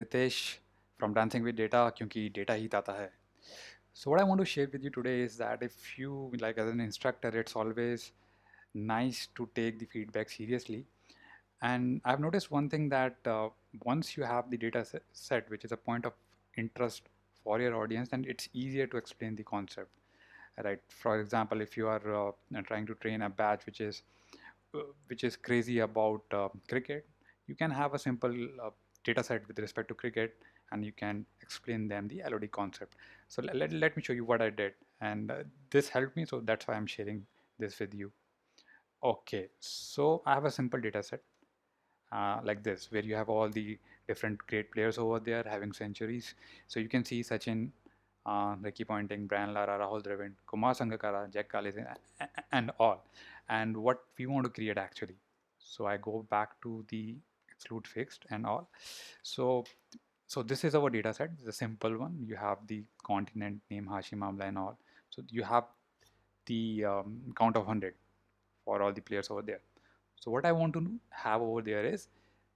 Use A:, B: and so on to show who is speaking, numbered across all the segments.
A: Ritesh from Dancing with Data क्योंकि data ही दाता है. So what I want to share with you today is that if you like as an instructor, it's always nice to take the feedback seriously. And I've noticed one thing that once you have the data set, which is a point of interest for your audience, then it's easier to explain the concept. Right. For example, if you are trying to train a batch which is crazy about cricket, you can have a simple data set with respect to cricket, and you can explain them the LOD concept. So let me show you what I did, and this helped me, so that's why I'm sharing this with you. Okay, so I have a simple data set like this, where you have all the different great players over there having centuries. So you can see Sachin, Ricky Ponting, Brian Lara, Rahul Dravid, Kumar Sangakkara, Jack Collins, and all. And what we want to create actually. So I go back to the exclude fixed and all. So this is our data set. It's a simple one. You have the continent name, Hashim Amla, and all. So you have the count of 100 for all the players over there. So what I want to have over there is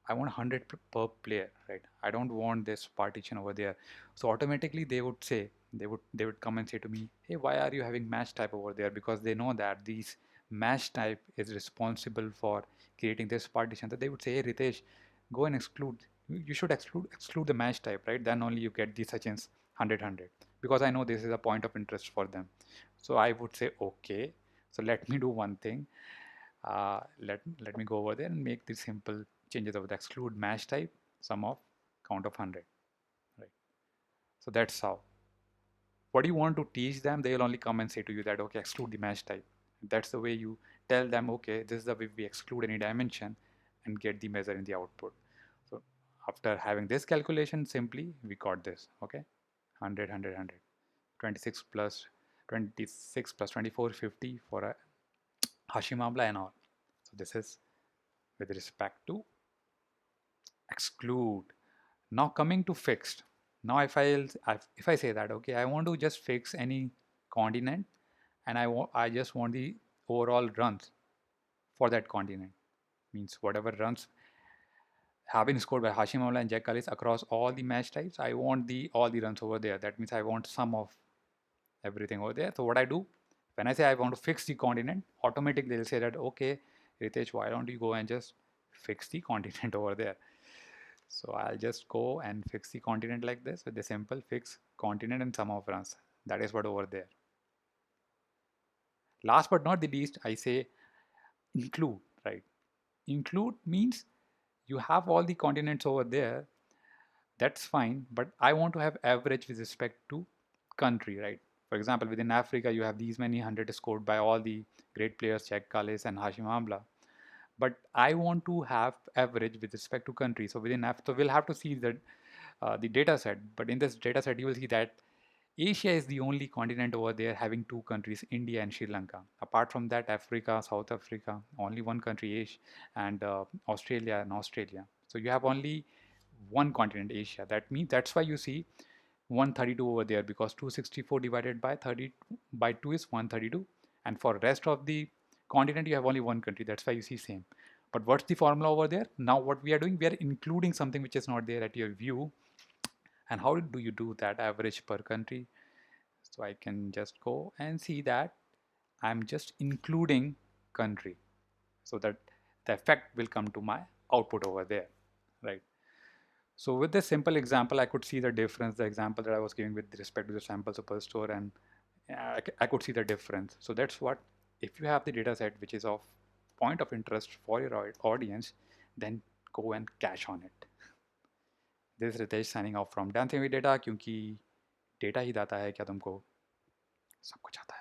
A: I want 100 per player, right? I don't want this partition over there. So automatically they would say, they would come and say to me, hey, why are you having match type over there? Because they know that these match type is responsible for creating this partition. So they would say, hey, Ritesh, go and exclude. You should exclude the match type, right? Then only you get the Sachin's 100. Because I know this is a point of interest for them. So I would say, okay. So let me do one thing. Let me go over there and make these simple changes over the exclude match type, sum of count of 100, right? So that's how. What do you want to teach them? They'll only come and say to you that, okay, exclude the match type. That's the way you tell them, okay, this is the way we exclude any dimension and get the measure in the output. So after having this calculation, simply we got this, okay, 100, 26 plus 26 plus 24, 50 for a Hashim Amla and all. So this is with respect to exclude. Now coming to fixed. Now if I say that, okay, I want to just fix any continent, and I just want the overall runs for that continent. Means whatever runs have been scored by Hashim Amla and Jack Callis across all the match types, I want the all the runs over there. That means I want sum of everything over there. So what I do, when I say I want to fix the continent, automatically they'll say that, okay, Ritesh, why don't you go and just fix the continent over there? So I'll just go and fix the continent like this with the simple fix continent and sum of runs. That is what over there. Last but not the least, I say include, right? Include means you have all the continents over there. That's fine, but I want to have average with respect to country, right? For example, within Africa, you have these many hundred scored by all the great players, Jack Callis and Hashim Amla. But I want to have average with respect to country. So within Africa, so we'll have to see the data set. But in this data set, you will see that Asia is the only continent over there having two countries, India and Sri Lanka. Apart from that, Africa, South Africa, only one country, Asia, and Australia and Australia. So you have only one continent, Asia. That means that's why you see 132 over there, because 264 divided by 30 by 2 is 132, and for rest of the continent you have only one country. That's why you see same. But what's the formula over there? Now what we are doing, we are including something which is not there at your view. And how do you do that average per country? So I can just go and see that I'm just including country, so that the effect will come to my output over there, right? So with this simple example, I could see the difference, the example that I was giving with respect to the sample superstore, and I could see the difference. So that's what, if you have the data set which is of point of interest for your audience, then go and cash on it. This is Ritesh signing off from Dancing with Data, क्योंकि data ही दाता है क्या तुमको सब कुछ आता है.